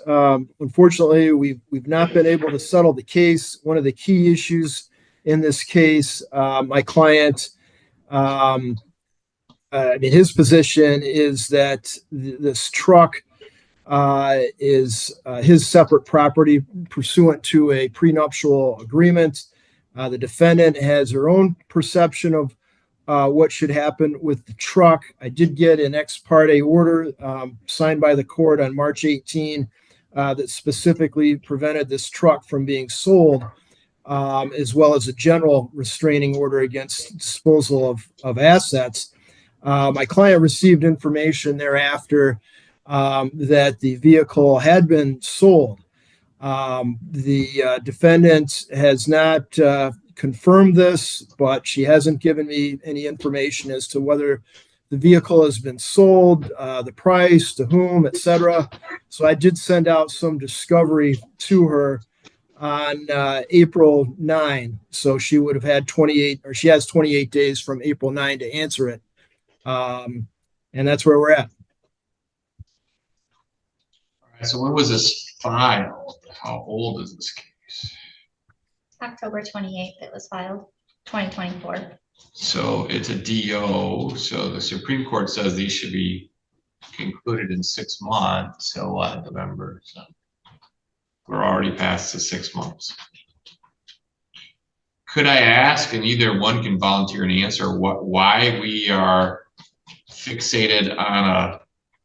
Unfortunately, we've not been able to settle the case. One of the key issues in this case, my client, his position is that this truck is his separate property pursuant to a prenuptial agreement. The defendant has her own perception of what should happen with the truck. I did get an ex parte order signed by the court on March 18 that specifically prevented this truck from being sold, as well as a general restraining order against disposal of assets. My client received information thereafter that the vehicle had been sold. The defendant has not confirmed this, but she hasn't given me any information as to whether the vehicle has been sold, the price, to whom, etc. So I did send out some discovery to her on April 9. So she would have had 28, or she has 28 days from April 9 to answer it. And that's where we're at. All right, so when was this filed? How old is this case? October 28th, it was filed, 2024. So it's a DO. So the Supreme Court says these should be concluded in 6 months. So what, November? So we're already past the 6 months. Could I ask, and either one can volunteer an answer, why we are fixated on a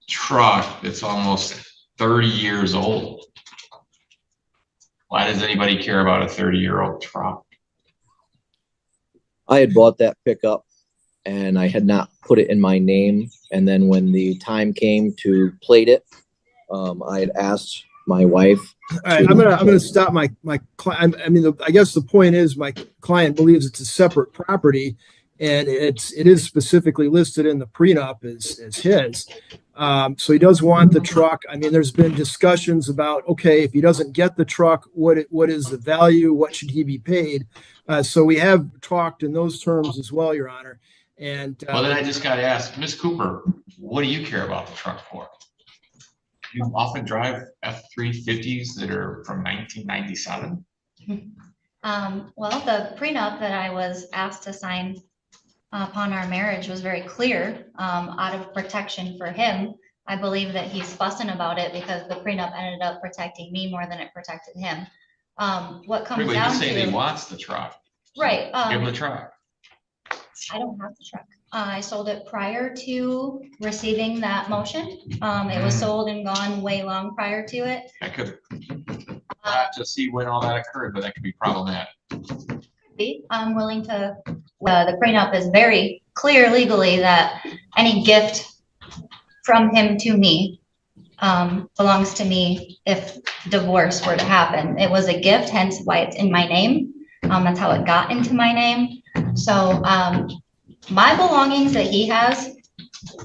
truck that's almost 30 years old? Why does anybody care about a 30-year-old truck? I had bought that pickup and I had not put it in my name. And then when the time came to plate it, I had asked my wife. All right, I'm gonna stop my client. I guess the point is my client believes it's a separate property, and it is specifically listed in the prenup as his. So he does want the truck. I mean, there's been discussions about, okay, if he doesn't get the truck, what is the value? What should he be paid? So we have talked in those terms as well, Your Honor. And well, then I just got to ask, Ms. Cooper, what do you care about the truck for? You often drive F-350s that are from 1997. Well, the prenup that I was asked to sign upon our marriage was very clear, out of protection for him. I believe that he's fussing about it because the prenup ended up protecting me more than it protected him. What comes Wait, down he's to, saying he wants the truck. right? Give him the truck. I don't have the truck. I sold it prior to receiving that motion. It was sold and gone way long prior to it. I could have to see when all that occurred, but that could be problematic. I'm willing to, the prenup is very clear legally that any gift from him to me belongs to me if divorce were to happen. It was a gift, hence why it's in my name. That's how it got into my name. So my belongings that he has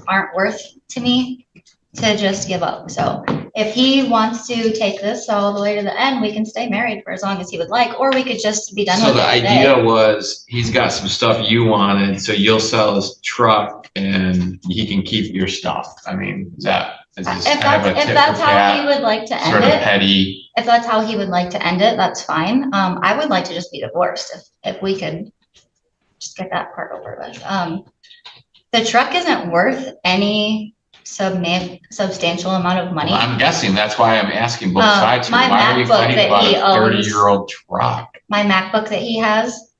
aren't worth to me to just give up. So if he wants to take this all the way to the end, we can stay married for as long as he would like, or we could just be done with it. So the idea was he's got some stuff you wanted, so you'll sell his truck and he can keep your stuff. I mean, is this if that's how he would like to end sort of it, petty? if that's how he would like to end it, that's fine. I would like to just be divorced if we could just get that part over with. The truck isn't worth any substantial amount of money. Well, I'm guessing that's why I'm asking both sides. My Why are we MacBook fighting that about he a owns, 30-year-old truck? my MacBook that he has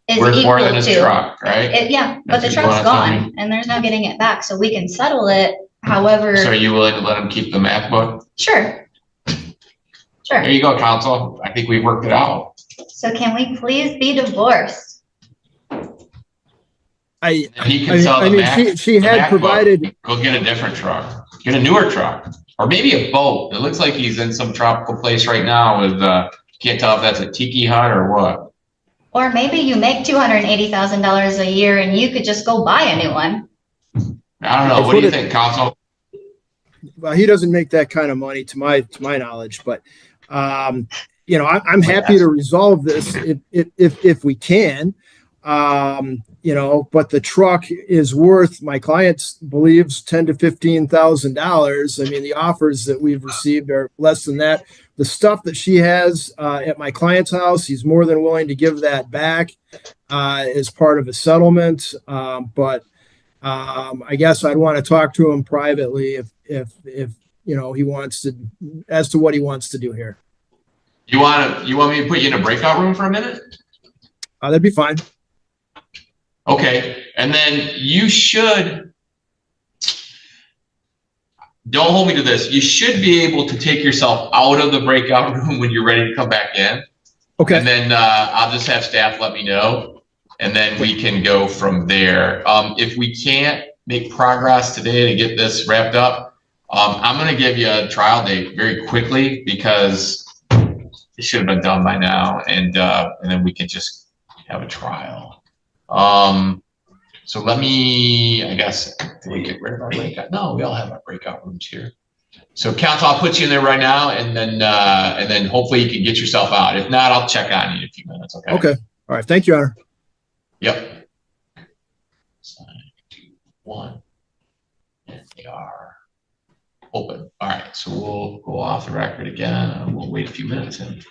is Worth equal more than his to truck, right? yeah, but That's the what you truck's wanna tell gone and there's no getting it back, so we can settle it. However, So are you willing to let him keep the MacBook? sure. There you go, counsel. I think we worked it out. So can we please be divorced? He can sell the Mac. She had MacBook. provided. Go get a different truck. Get a newer truck, or maybe a boat. It looks like he's in some tropical place right now with. Can't tell if that's a tiki hut or what. Or maybe you make $280,000 a year and you could just go buy a new one. I don't know. What do you think, counsel? Well, he doesn't make that kind of money to my knowledge, but I'm happy to resolve this if we can. But the truck is worth, my client believes, $10,000 to $15,000. I mean, the offers that we've received are less than that. The stuff that she has at my client's house, he's more than willing to give that back as part of a settlement. But I guess I'd want to talk to him privately if he wants to, as to what he wants to do here. You want me to put you in a breakout room for a minute? That'd be fine. Okay, and then you should, don't hold me to this, you should be able to take yourself out of the breakout room when you're ready to come back in. Okay. And then I'll just have staff let me know, and then we can go from there. If we can't make progress today to get this wrapped up, I'm going to give you a trial date very quickly because it should have been done by now, and then we can just have a trial. So let me, I guess, do we get rid of our breakout? No, we all have our breakout rooms here. So counsel, I'll put you in there right now, and then hopefully you can get yourself out. If not, I'll check on you in a few minutes. Okay. Okay. All right. Thank you, Honor. Yep. 2, 1, and they are open. All right. So we'll go off the record again. And we'll wait a few minutes. And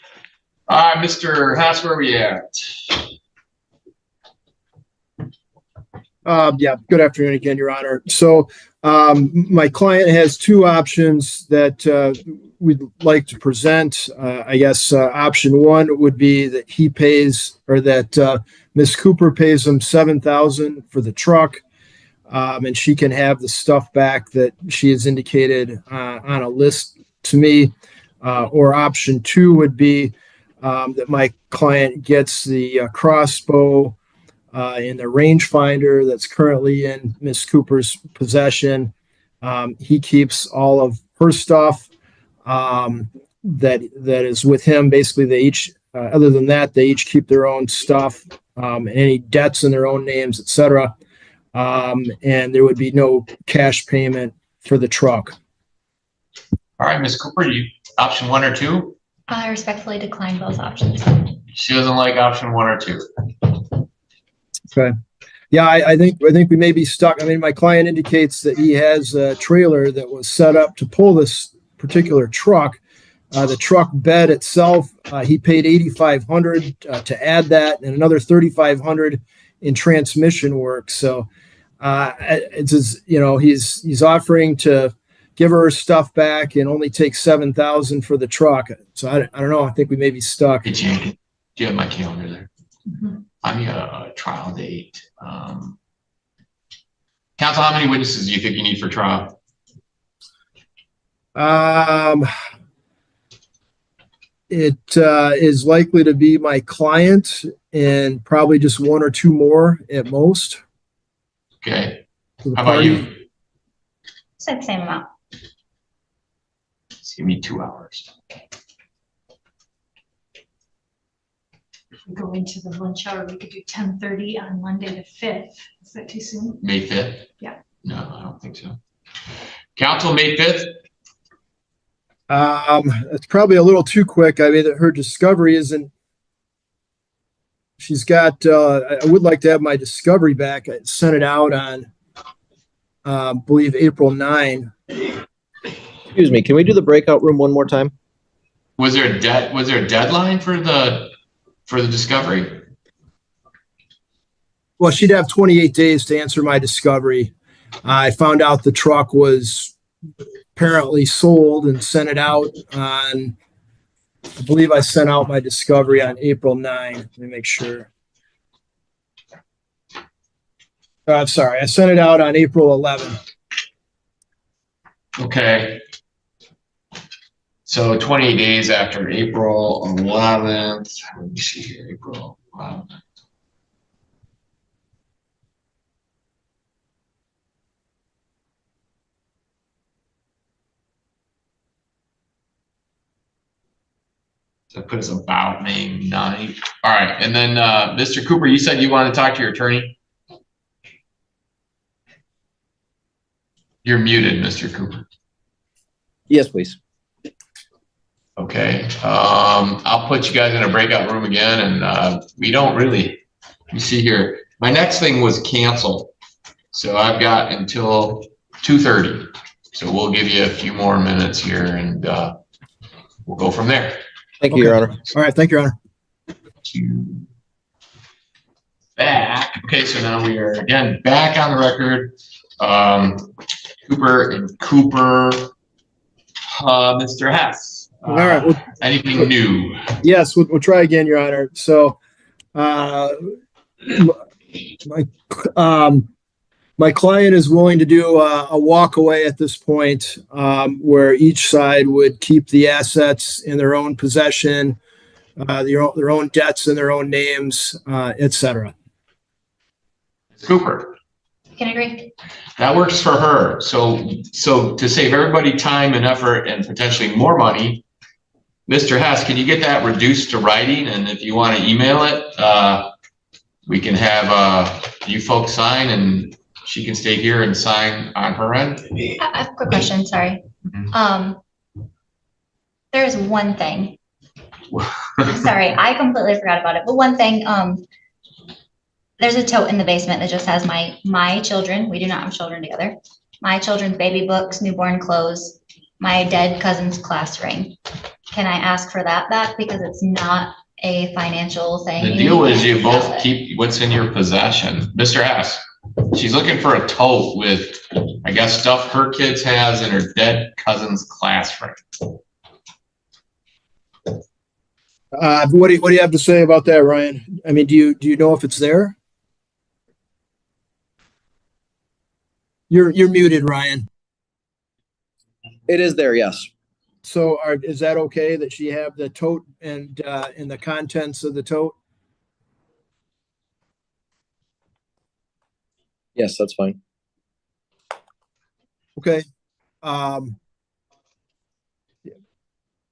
all right, Mr. Haas, where are we at? Yeah, good afternoon again, Your Honor. So my client has two options that we'd like to present. I guess option one would be that he pays, or that Ms. Cooper pays him $7,000 for the truck, and she can have the stuff back that she has indicated on a list to me. Or option two would be that my client gets the crossbow in the rangefinder that's currently in Miss Cooper's possession. He keeps all of her stuff that is with him. Basically, they each, other than that, they each keep their own stuff, any debts in their own names, etc. And there would be no cash payment for the truck. All right, Ms. Cooper, you option 1 or 2? I respectfully decline both options. She doesn't like option 1 or 2. Okay. Yeah, I think we may be stuck. I mean, my client indicates that he has a trailer that was set up to pull this particular truck. The truck bed itself, he paid $8,500 to add that, and another $3,500 in transmission work. So it's just, he's offering to give her stuff back and only take $7,000 for the truck. So I don't know. I think we may be stuck. Hey, Jane, do you have my calendar there? Mm-hmm. I need a trial date. Counsel, how many witnesses do you think you need for trial? It is likely to be my client and probably just 1 or 2 more at most. Okay. For the How about party. you? Say the same amount. Just give me 2 hours. If we go into the lunch hour, we could do 10:30 on Monday the 5th. Is that too soon? May 5th? Yeah. No, I don't think so. Counsel, May 5th? It's probably a little too quick. I mean, her discovery isn't. She's got. I would like to have my discovery back. I sent it out on, I believe, April 9. Excuse me, can we do the breakout room one more time? Was there a deadline for the discovery? Well, she'd have 28 days to answer my discovery. I found out the truck was apparently sold and sent it out on, I believe I sent out my discovery on April 9. Let me make sure. I'm sorry. I sent it out on April 11. Okay. So 28 days after April 11th. Let me see here, April 11th. So I put us about May 9th. All right, and then Mr. Cooper, you said you wanted to talk to your attorney? You're muted, Mr. Cooper. Yes, please. Okay, I'll put you guys in a breakout room again, and we don't really You see here, my next thing was cancel. So I've got until 2:30. So we'll give you a few more minutes here and we'll go from there. Thank you, Your Honor. All right, thank you, Your Honor. Back. Okay, so now we are again back on the record. Cooper and Cooper. Mr. Hess. All right. Well, anything new? yes, we'll try again, Your Honor. So, my client is willing to do a walk away at this point, where each side would keep the assets in their own possession, their own debts in their own names, etc. Cooper. Can agree. That works for her. So to save everybody time and effort and potentially more money, Mr. Hess, can you get that reduced to writing? And if you want to email it, we can have you folks sign and she can stay here and sign on her end. I have a quick question, sorry. There's one thing. Sorry, I completely forgot about it. But one thing, there's a tote in the basement that just has my children. We do not have children together. My children's baby books, newborn clothes, my dead cousin's class ring. Can I ask for that back? Because it's not a financial thing. The deal is you both keep what's in your possession. Mr. Hess, she's looking for a tote with, I guess, stuff her kids has in her dead cousin's class ring. What do you have to say about that, Ryan? I mean, do you know if it's there? You're muted, Ryan. It is there, yes. So is that okay that she have the tote and the contents of the tote? Yes, that's fine. Okay.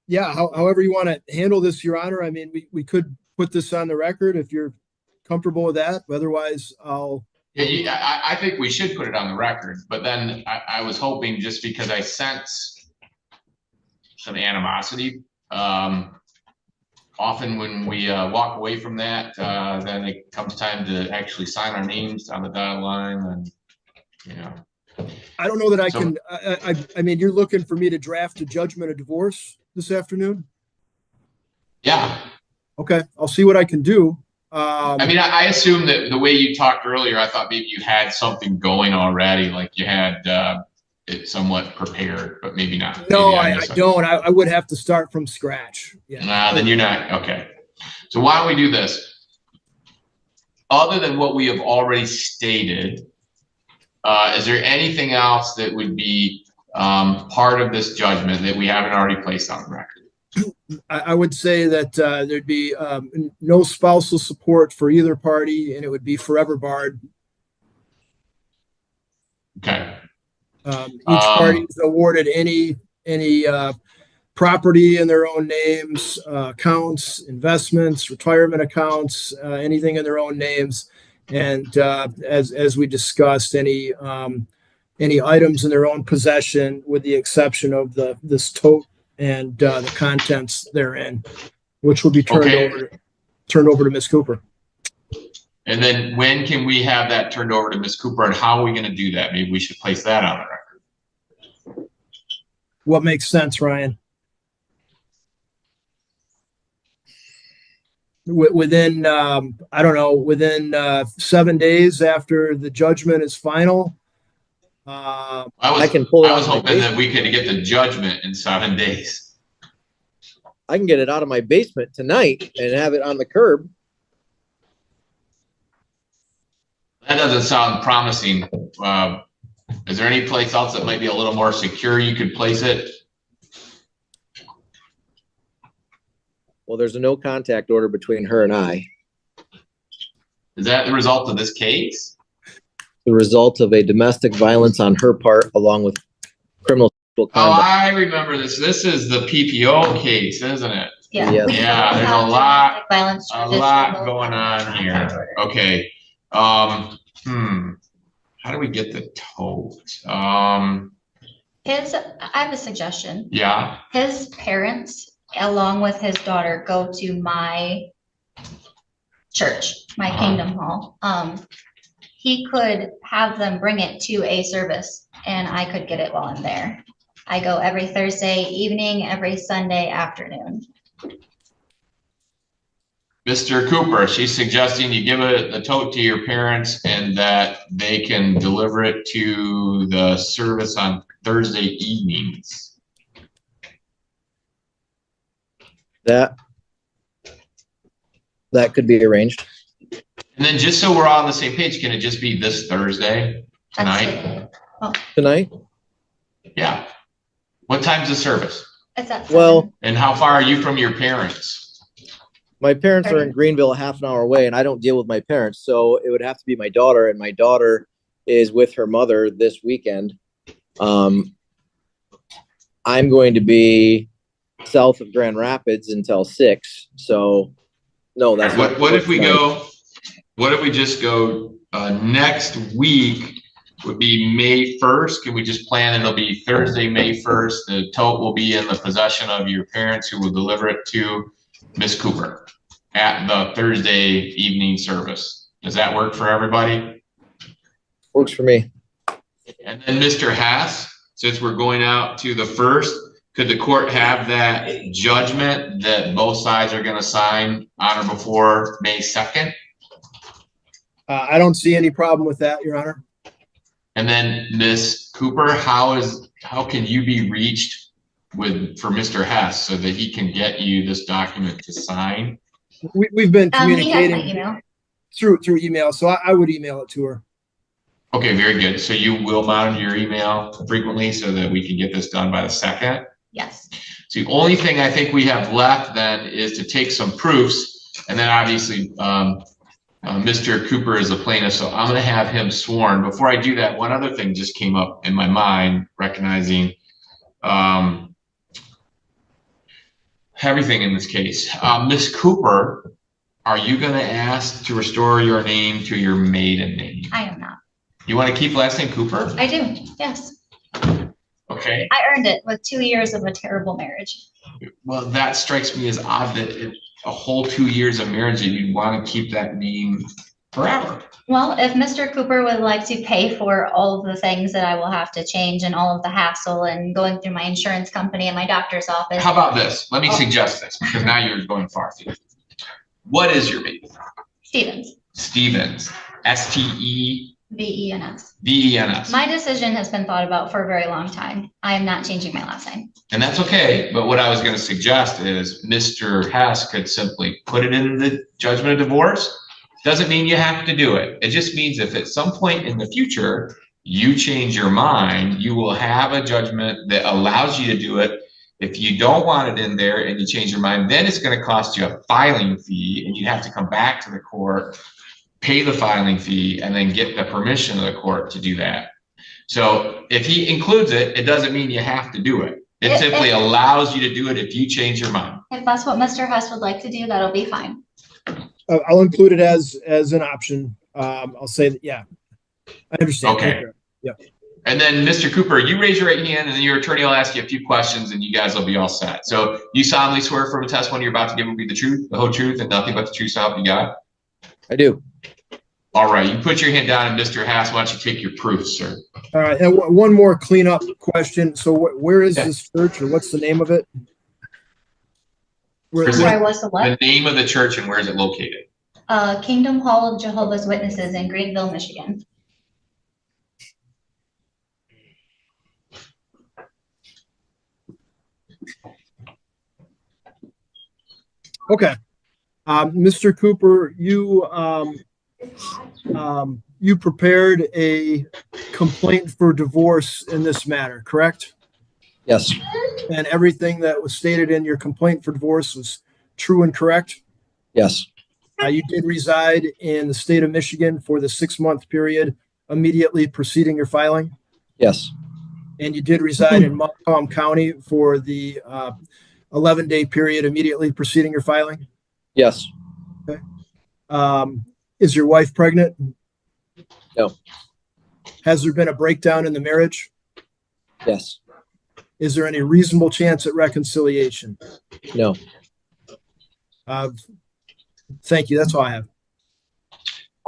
Yeah, however you want to handle this, Your Honor. I mean, we could put this on the record if you're comfortable with that. Otherwise, I'll. Yeah, I think we should put it on the record. But then I was hoping, just because I sense some animosity, often when we walk away from that, then it comes time to actually sign our names on the dotted line, and you know. I don't know that I can. I mean, you're looking for me to draft a judgment of divorce this afternoon? Yeah. Okay, I'll see what I can do. I mean, I assume that the way you talked earlier, I thought maybe you had something going already, like you had it somewhat prepared, but maybe not. No, maybe I don't. I would have to start from scratch. Yeah. Then you're not. Okay. So why don't we do this? Other than what we have already stated, is there anything else that would be part of this judgment that we haven't already placed on the record? I would say that there'd be no spousal support for either party, and it would be forever barred. Okay. Each party is awarded any property in their own names, accounts, investments, retirement accounts, anything in their own names, and as we discussed, any items in their own possession, with the exception of this tote and the contents therein, which will be turned over to Ms. Cooper. And then when can we have that turned over to Ms. Cooper, and how are we going to do that? Maybe we should place that on the record. What makes sense, Ryan? Within, I don't know, within 7 days after the judgment is final. I was hoping that we could get the judgment in 7 days. I can get it out of my basement tonight and have it on the curb. That doesn't sound promising. Is there any place else that might be a little more secure you could place it? Well, there's a no contact order between her and I. Is that the result of this case? The result of a domestic violence on her part, along with criminal conduct. Oh, I remember this. This is the PPO case, isn't it? Yeah. Yes. Yeah, there's a lot going on here. Okay. How do we get the tote? I have a suggestion. Yeah. His parents, along with his daughter, go to my church, my Kingdom Hall. He could have them bring it to a service and I could get it while I'm there. I go every Thursday evening, every Sunday afternoon. Mr. Cooper, she's suggesting you give the tote to your parents and that they can deliver it to the service on Thursday evenings. That could be arranged. And then just so we're all on the same page, can it just be this Thursday tonight? Tonight? Yeah. What time's the service? It's at Well, 7. And how far are you from your parents? my parents are in Greenville, half an hour away, and I don't deal with my parents, so it would have to be my daughter, and my daughter is with her mother this weekend. I'm going to be south of Grand Rapids until 6, so no, that's not. What if we go, what if we just go, next week would be May 1st? Can we just plan it'll be Thursday, May 1st? The tote will be in the possession of your parents who will deliver it to Miss Cooper at the Thursday evening service. Does that work for everybody? Works for me. And then Mr. Haas, since we're going out to the 1st, could the court have that judgment that both sides are going to sign on or before May 2nd? I don't see any problem with that, Your Honor. And then Miss Cooper, how can you be reached for Mr. Hess so that he can get you this document to sign? We've been He has my communicating email. through email, so I would email it to her. Okay, very good. So you will monitor your email frequently so that we can get this done by the 2nd? Yes. So the only thing I think we have left then is to take some proofs, and then obviously Mr. Cooper is a plaintiff, so I'm going to have him sworn. Before I do that, one other thing just came up in my mind, recognizing everything in this case. Miss Cooper, are you going to ask to restore your name to your maiden name? I am not. You want to keep last name Cooper? I do. Yes. Okay. I earned it with 2 years of a terrible marriage. Well, that strikes me as odd that a whole 2 years of marriage, you'd want to keep that name forever. Well, if Mr. Cooper would like to pay for all of the things that I will have to change and all of the hassle and going through my insurance company and my doctor's office. How about this? Let me suggest this, because now you're going far. What is your maiden? Stevens. Stevens. S-T-E-V-E-N-S. V-E-N-S. My decision has been thought about for a very long time. I am not changing my last name. And that's okay, but what I was going to suggest is Mr. Hess could simply put it in the judgment of divorce. Doesn't mean you have to do it. It just means if at some point in the future you change your mind, you will have a judgment that allows you to do it. If you don't want it in there and you change your mind, then it's going to cost you a filing fee and you have to come back to the court, pay the filing fee, and then get the permission of the court to do that. So if he includes it, it doesn't mean you have to do it. It simply allows you to do it if you change your mind. If that's what Mr. Hess would like to do, that'll be fine. I'll include it as an option. I'll say that, yeah, I understand. Okay. Yeah. And then Mr. Cooper, you raise your right hand and then your attorney will ask you a few questions and you guys will be all set. So you solemnly swear from a testimony you're about to give will be the truth, the whole truth, and nothing but the truth so help you God? I do. All right, you put your hand down, and Mr. Haas, why don't you take your proof, sir? All right, and one more cleanup question. So where is this church, or what's the name of it? Sorry, what's the The what? name of the church and where is it located? Kingdom Hall of Jehovah's Witnesses in Greenville, Michigan. Okay. Mr. Cooper, you prepared a complaint for divorce in this matter, correct? Yes. And everything that was stated in your complaint for divorce was true and correct? Yes. You did reside in the state of Michigan for the 6-month period immediately preceding your filing? Yes. And you did reside in Montcalm County for the 11-day period immediately preceding your filing? Yes. Okay. Is your wife pregnant? No. Has there been a breakdown in the marriage? Yes. Is there any reasonable chance at reconciliation? No. Thank you. That's all I have.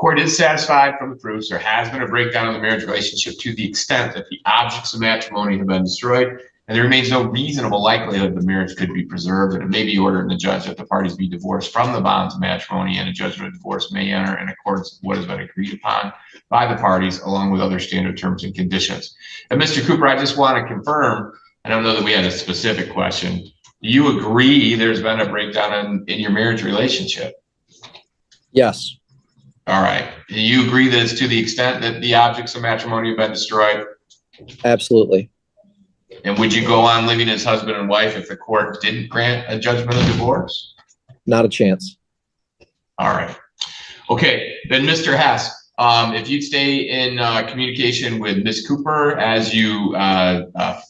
Court is satisfied from the proofs there has been a breakdown of the marriage relationship to the extent that the objects of matrimony have been destroyed, and there remains no reasonable likelihood the marriage could be preserved, and it may be ordered in the judge that the parties be divorced from the bonds of matrimony, and a judgment of divorce may enter in accordance with what has been agreed upon by the parties, along with other standard terms and conditions. And Mr. Cooper, I just want to confirm, I don't know that we had a specific question. Do you agree there's been a breakdown in your marriage relationship? Yes. All right. Do you agree that it's to the extent that the objects of matrimony have been destroyed? Absolutely. And would you go on living as husband and wife if the court didn't grant a judgment of divorce? Not a chance. All right. Okay. Then Mr. Hess, if you'd stay in communication with Ms. Cooper as you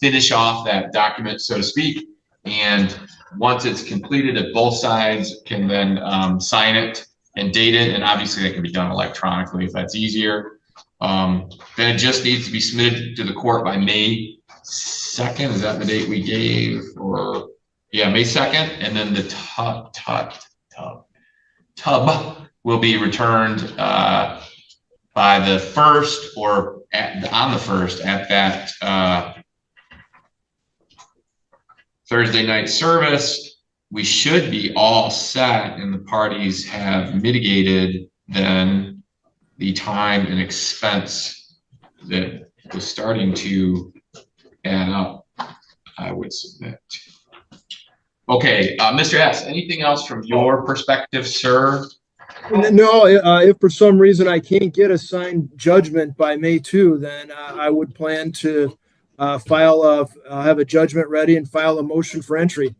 finish off that document, so to speak, and once it's completed, if both sides can then sign it and date it, and obviously that can be done electronically if that's easier. Then it just needs to be submitted to the court by May 2nd. Is that the date we gave? Or yeah, May 2nd, and then the tub will be returned by the 1st or on the 1st at that Thursday night service. We should be all set, and the parties have mitigated then the time and expense that was starting to add up, I would submit. Okay, Mr. S., anything else from your perspective, sir? No, if for some reason I can't get a signed judgment by May 2, then I would plan to have a judgment ready and file a motion for entry.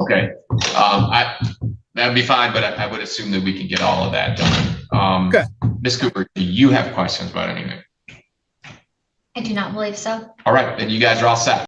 Okay, that'd be fine, but I would assume that we can get all of that done. Okay. Ms. Cooper, do you have questions about anything? I do not believe so. All right, then you guys are all set.